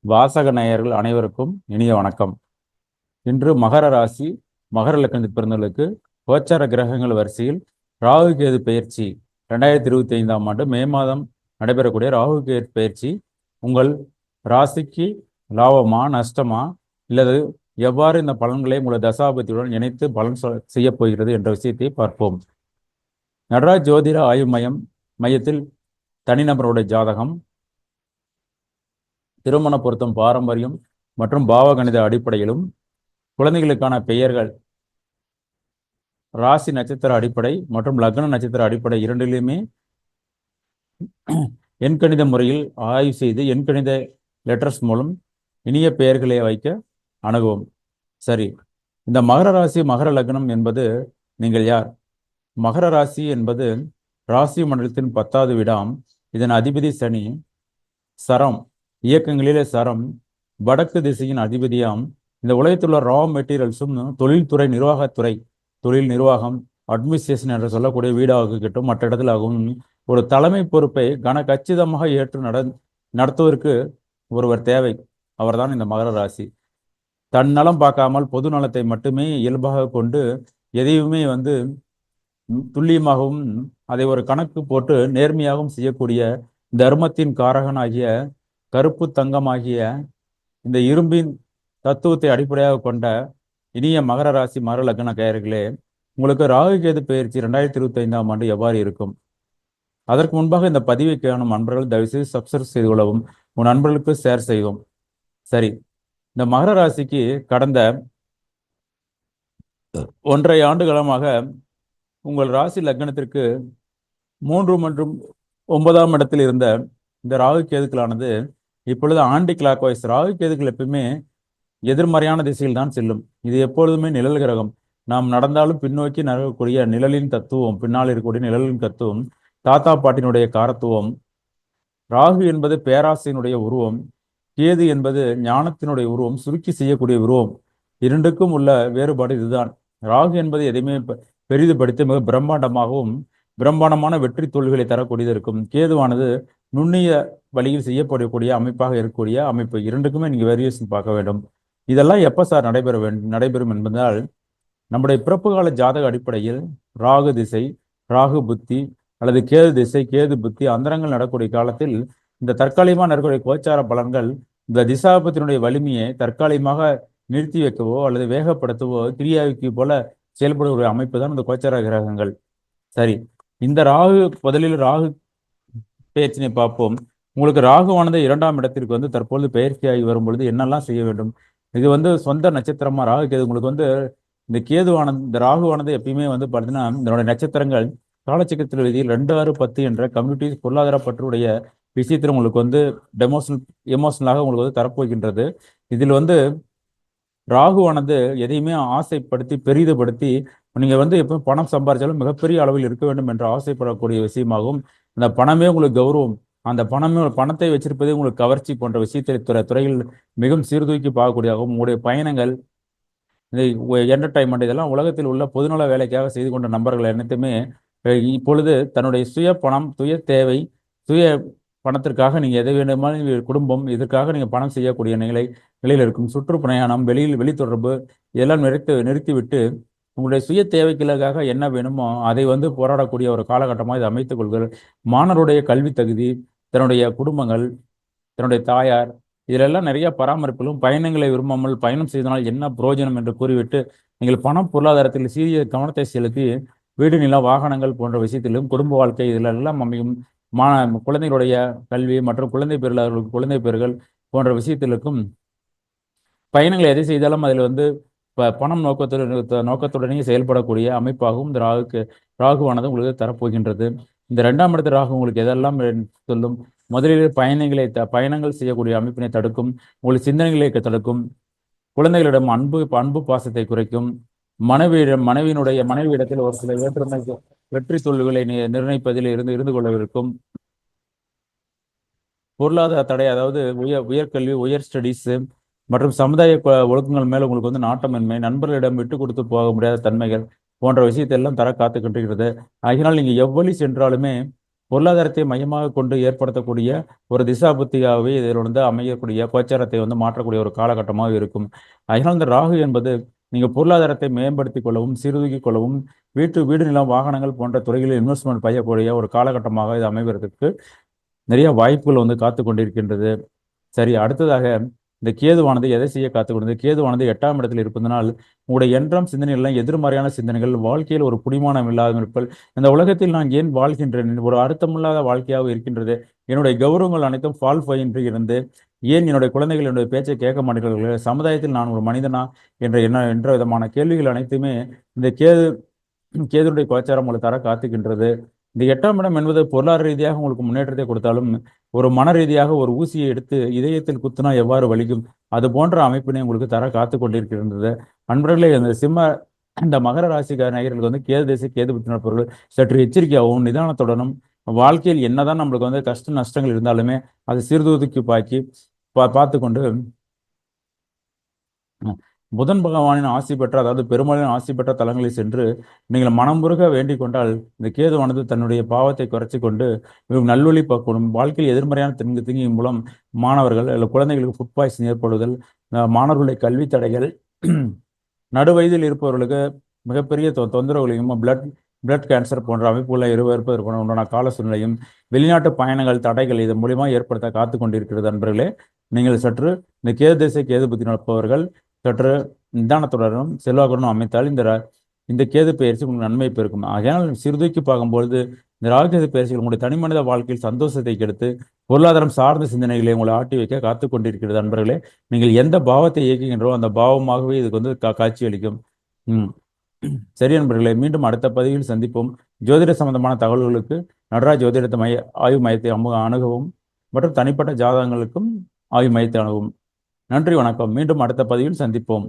வாசக நேயர்கள் அனைவருக்கும் இனிய வணக்கம். இன்று மகர ராசி மகர லக்னத்தில் பிறந்தவர்களுக்கு கோச்சார கிரகங்கள் வரிசையில் ராகு கேது பெயர்ச்சி 2025ஆம் ஆண்டு மே மாதம் நடைபெறக்கூடிய ராகு கேது பெயர்ச்சி உங்கள் ராசிக்கு லாபமா நஷ்டமா இல்லது எவ்வாறு இந்த பலன்களை உங்கள் தசாபதியுடன் இணைத்து பலன் செய்ய போகிறது என்ற விஷயத்தை பார்ப்போம். நடராஜ் ஜோதிட ஆய்வு மையத்தில் தனிநபருடைய ஜாதகம், திருமண பொருத்தம் பாரம்பரியம் மற்றும் பாவகணித அடிப்படையிலும், குழந்தைகளுக்கான பெயர்கள் ராசி நட்சத்திர அடிப்படை மற்றும் லக்ன நட்சத்திர அடிப்படை இரண்டிலுமே எண்கணித முறையில் ஆய்வு செய்து எண்கணித லெட்டர்ஸ் மூலம் இனிய பெயர்களை வைக்க அணுகுவோம். சரி, இந்த மகர ராசி மகர லக்னம் என்பது நீங்கள் யார்? மகர ராசி என்பது ராசி மண்டலத்தின் 10வது வீடாம். இதன் அதிபதி சனி. சரம், இயக்கங்களிலே சரம், வடக்கு திசையின் அதிபதியாம். இந்த உலகத்தில் உள்ள ரா மெட்டீரியல்ஸும் தொழில்துறை நிர்வாகத்துறை, தொழில் நிர்வாகம், அட்மினிஸ்ட்ரேஷன் என்று சொல்லக்கூடிய வீடாக கிட்டும் மற்ற இடத்திலாகவும் ஒரு தலைமை பொறுப்பை கச்சிதமாக ஏற்று நடத்துவதற்கு ஒருவர் தேவை. அவர்தான் இந்த மகர ராசி. தன் நலம் பார்க்காமல் பொது நலத்தை மட்டுமே இயல்பாக கொண்டு எதையுமே துல்லியமாகவும் அதை ஒரு கணக்கு போட்டு நேர்மையாகவும் செய்யக்கூடிய தர்மத்தின் காரகனாகிய கருப்பு தங்கமாகிய இந்த இரும்பின் தத்துவத்தை அடிப்படையாக கொண்ட இனிய மகர ராசி மகர லக்ன நேயர்களே, உங்களுக்கு ராகு கேது பெயர்ச்சி 2025ஆம் ஆண்டு எவ்வாறு இருக்கும்? அதற்கு முன்பாக இந்த பதிவை காணும் நண்பர்கள் தயவுசெய்து சப்ஸ்கிரைப் செய்து கொள்ளவும், உன் நண்பர்களுக்கு ஷேர் செய்வோம். சரி, இந்த மகர ராசிக்கு கடந்த 1.5 ஆண்டு காலமாக உங்கள் ராசி லக்னத்திற்கு 3 மற்றும் 9ஆம் இடத்தில் இருந்த இந்த ராகு கேதுக்களானது இப்பொழுது ஆண்டி கிளாக் வைஸ். ராகு கேதுக்கள் எப்பவுமே எதிர்மறையான திசையில் தான் செல்லும். இது எப்பொழுதுமே நிழல் கிரகம். நாம் நடந்தாலும் பின்னோக்கி நகரக்கூடிய நிழலின் தத்துவம், பின்னால் இருக்கக்கூடிய நிழலின் தத்துவம், தாத்தா பாட்டினுடைய காரத்துவம். ராகு என்பது பேராசையினுடைய உருவம், கேது என்பது ஞானத்தினுடைய உருவம், சுருக்கி செய்யக்கூடிய உருவம். இரண்டுக்கும் உள்ள வேறுபாடு இதுதான். ராகு என்பது எதையுமே பெரிதுபடுத்தி மிக பிரம்மாண்டமான வெற்றி தோல்விகளை தரக்கூடியது இருக்கும். கேதுவானது நுண்ணிய வழியில் செய்யப்படக்கூடிய அமைப்பாக இருக்கக்கூடிய அமைப்பு. இரண்டுக்குமே நீங்க வேரியேஷன் பார்க்க வேண்டும். இதெல்லாம் எப்ப சார் நடைபெறும் என்பதால், நம்முடைய பிறப்பு கால ஜாதக அடிப்படையில் ராகு திசை, ராகு புத்தி அல்லது கேது திசை, கேது புத்தி அந்தரங்கள் நடக்கூடிய காலத்தில் இந்த தற்காலிகமாக நடக்கக்கூடிய கோச்சார பலன்கள் இந்த திசாபத்தினுடைய வலிமையை தற்காலிகமாக நிறுத்தி வைக்கவோ அல்லது வேகப்படுத்தவோ கிரியாவிக்கு போல செயல்படக்கூடிய அமைப்பு தான் இந்த கோச்சார கிரகங்கள். சரி, இந்த முதலில் ராகு பெயர்ச்சினை பார்ப்போம். உங்களுக்கு ராகுவானது 2ஆம் இடத்திற்கு தற்பொழுது பயிற்சியாகி வரும் பொழுது என்னெல்லாம் செய்ய வேண்டும்? இது சொந்த நட்சத்திரமா ராகு கேது. உங்களுக்கு இந்த ராகுவானது எப்பயுமே பார்த்தீங்கன்னா இதனுடைய நட்சத்திரங்கள் காலச்சக்கரத்தில் விதியில் 2, 6, 10 என்ற கம்யூனிட்டி பொருளாதார பற்றுடைய விஷயத்தில் உங்களுக்கு எமோஷனலாக உங்களுக்கு தரப்போகின்றது. இதில் ராகுவானது எதையுமே ஆசைப்படுத்தி பெரிதுபடுத்தி நீங்க எப்போ பணம் சம்பாதிச்சாலும் மிகப்பெரிய அளவில் இருக்க வேண்டும் என்று ஆசைப்படக்கூடிய விஷயமாகும். அந்த பணமே உங்களுக்கு கௌரவம், அந்த பணத்தை வச்சிருப்பதே உங்களுக்கு கவர்ச்சி போன்ற விஷயத்தை துறையில் மிகவும் சீர்தூக்கி பார்க்கக்கூடியதாகவும், உங்களுடைய பயணங்கள், இந்த என்டர்டைன்மெண்ட் இதெல்லாம் உலகத்தில் உள்ள பொதுநல வேலைக்காக செய்து கொண்ட நபர்கள் அனைத்துமே இப்பொழுது தன்னுடைய சுய பணம், சுய தேவை, சுய பணத்திற்காக நீங்க எதை வேண்டுமானாலும் குடும்பம் இதற்காக நீங்க பணம் செய்யக்கூடிய நிலையில் இருக்கும். சுற்றுப்பிரயாணம், வெளி தொடர்பு இதெல்லாம் நிறுத்திவிட்டு உங்களுடைய சுய தேவைகளுக்காக என்ன வேணுமோ அதை போராடக்கூடிய ஒரு காலகட்டமாக இதை அமைத்துக் கொள்கிறார். மாணவருடைய கல்வி தகுதி, தன்னுடைய குடும்பங்கள், தன்னுடைய தாயார் இதிலெல்லாம் நிறைய பராமரிப்பிலும், பயணங்களை விரும்பாமல் பயணம் செய்தனால் என்ன பிரயோஜனம் என்று கூறிவிட்டு நீங்கள் பணம் பொருளாதாரத்தில் சீரிய கவனத்தை செலுத்தி வீடு நில வாகனங்கள் போன்ற விஷயத்திலும், குடும்ப வாழ்க்கை இதிலெல்லாம் அமையும். குழந்தைகளுடைய கல்வி மற்றும் குழந்தை பேர்கள் போன்ற விஷயத்திற்கும் பயணங்களை எதை செய்தாலும் அதில் பணம் நோக்கத்துடனே செயல்படக்கூடிய அமைப்பாகவும் இந்த ராகுவானது உங்களுக்கு தரப்போகின்றது. இந்த 2ஆம் இடத்து ராகு உங்களுக்கு எதெல்லாம் சொல்லும்? முதலில் பயணங்கள் செய்யக்கூடிய அமைப்பினை தடுக்கும், உங்களுக்கு சிந்தனைகளை தடுக்கும், குழந்தைகளிடம் அன்பு பாசத்தை குறைக்கும், மனைவியிடத்தில் ஒரு சில வெற்றி தோல்விகளை நிர்ணயிப்பதில் இருந்து கொள்ளவிருக்கும். பொருளாதார தடை, அதாவது உயர்கல்வி, உயர் ஸ்டடீஸ் மற்றும் சமுதாய ஒழுக்கங்கள் மேல உங்களுக்கு நாட்டமின்மை, நண்பர்களிடம் விட்டு கொடுத்து போக முடியாத தன்மைகள் போன்ற விஷயத்தை எல்லாம் தர காத்துக்கின்றது. ஆகினால் நீங்க எவ்வளவு சென்றாலுமே பொருளாதாரத்தை மையமாக கொண்டு ஏற்படுத்தக்கூடிய ஒரு திசாபுத்தியாகவே இதில் அமையக்கூடிய கோச்சாரத்தை மாற்றக்கூடிய ஒரு காலகட்டமாக இருக்கும். அதனால் இந்த ராகு என்பது நீங்கள் பொருளாதாரத்தை மேம்படுத்திக் கொள்ளவும் சீர்தூக்கிக் கொள்ளவும் வீடு நிலம் வாகனங்கள் போன்ற துறைகளில் இன்வெஸ்ட்மெண்ட் செய்யக்கூடிய ஒரு காலகட்டமாக இது அமைவதற்கு நிறைய வாய்ப்புகள் காத்து கொண்டிருக்கின்றது. சரி, அடுத்ததாக இந்த கேதுவானது எதை செய்ய காத்துக்கொண்டது? கேதுவானது 8ஆம் இடத்தில் இருப்பதனால் உங்களுடைய எண்ணம் சிந்தனைகள் எதிர்மறையான சிந்தனைகள், வாழ்க்கையில் ஒரு புடிமானம் இல்லாத இருப்பல், இந்த உலகத்தில் நான் ஏன் வாழ்கின்றேன், ஒரு அர்த்தமில்லாத வாழ்க்கையாக இருக்கின்றது, என்னுடைய கௌரவங்கள் அனைத்தும் ஃபால் என்று இருந்து ஏன் என்னுடைய குழந்தைகள் என்னுடைய பேச்சை கேட்க மாட்டேங்கிறார்கள், சமுதாயத்தில் நான் ஒரு மனிதனா என்ற விதமான கேள்விகள் அனைத்துமே இந்த கேதுடைய கோச்சாரம் உங்களுக்கு தர காத்துக்கின்றது. இந்த 8ஆம் இடம் என்பது பொருளாதார ரீதியாக உங்களுக்கு முன்னேற்றத்தை கொடுத்தாலும் ஒரு மன ரீதியாக ஒரு ஊசியை எடுத்து இதயத்தில் குத்துனா எவ்வாறு வலிக்கும், அது போன்ற அமைப்பினை உங்களுக்கு தர காத்து கொண்டிருக்கின்றது. அன்பர்களே, இந்த மகர ராசிக்கார நேயர்களுக்கு கேது திசை கேது புத்தி நடப்பவர்கள் சற்று எச்சரிக்கையாகவும் நிதானத்துடனும் வாழ்க்கையில் என்னதான் நம்மளுக்கு கஷ்ட நஷ்டங்கள் இருந்தாலுமே அது சீர்தூக்கி பார்த்து கொண்டு புதன் பகவானின் ஆசி பெற்ற, அதாவது பெருமாளின் ஆசி பெற்ற தலங்களில் சென்று நீங்கள் மனமுருக வேண்டிக் கொண்டால் இந்த கேதுவானது தன்னுடைய பாவத்தை குறைச்சி கொண்டு நல்வழி பார்க்கணும். வாழ்க்கையில் எதிர்மறையான திங்கின் மூலம் மாணவர்கள் அல்ல குழந்தைகளுக்கு ஃபுட் பாய்சன் ஏற்படுதல், மாணவர்களுடைய கல்வி தடைகள், நடுவயதில் இருப்பவர்களுக்கு மிகப்பெரிய தொந்தரவுகளையும் பிளட் கேன்சர் போன்ற அமைப்புகளை இருப்பதற்கு உண்டான கால சூழ்நிலையும், வெளிநாட்டு பயணங்கள் தடைகள் இதன் மூலியமாக ஏற்படுத்த காத்து கொண்டிருக்கிறது. நண்பர்களே, நீங்கள் சற்று இந்த கேது திசை கேது புத்தி நடப்பவர்கள் சற்று நிதானத்துடனும் செல்வாக்குடனும் அமைத்தால் இந்த கேது பயிற்சி உங்களுக்கு நன்மை பெருக்கும். ஆகையால் சிறுதூக்கி பார்க்கும்பொழுது இந்த ராகுகேது பயிற்சிகள் உங்களுடைய தனிமனித வாழ்க்கையில் சந்தோஷத்தை கெடுத்து பொருளாதாரம் சார்ந்த சிந்தனைகளை உங்களை ஆட்டி வைக்க காத்து கொண்டிருக்கிறது. நண்பர்களே, நீங்கள் எந்த பாவத்தை இயக்குகின்றோ அந்த பாவமாகவே இதுக்கு காட்சி அளிக்கும். சரி நண்பர்களே, மீண்டும் அடுத்த பதிவில் சந்திப்போம். ஜோதிட சம்பந்தமான தகவல்களுக்கு நடராஜ் ஜோதிடத்தை ஆய்வு மையத்தை அணுகவும் மற்றும் தனிப்பட்ட ஜாதகங்களுக்கும் ஆய்வு மையத்தை அணுகவும். நன்றி, வணக்கம். மீண்டும் அடுத்த பதிவில் சந்திப்போம்.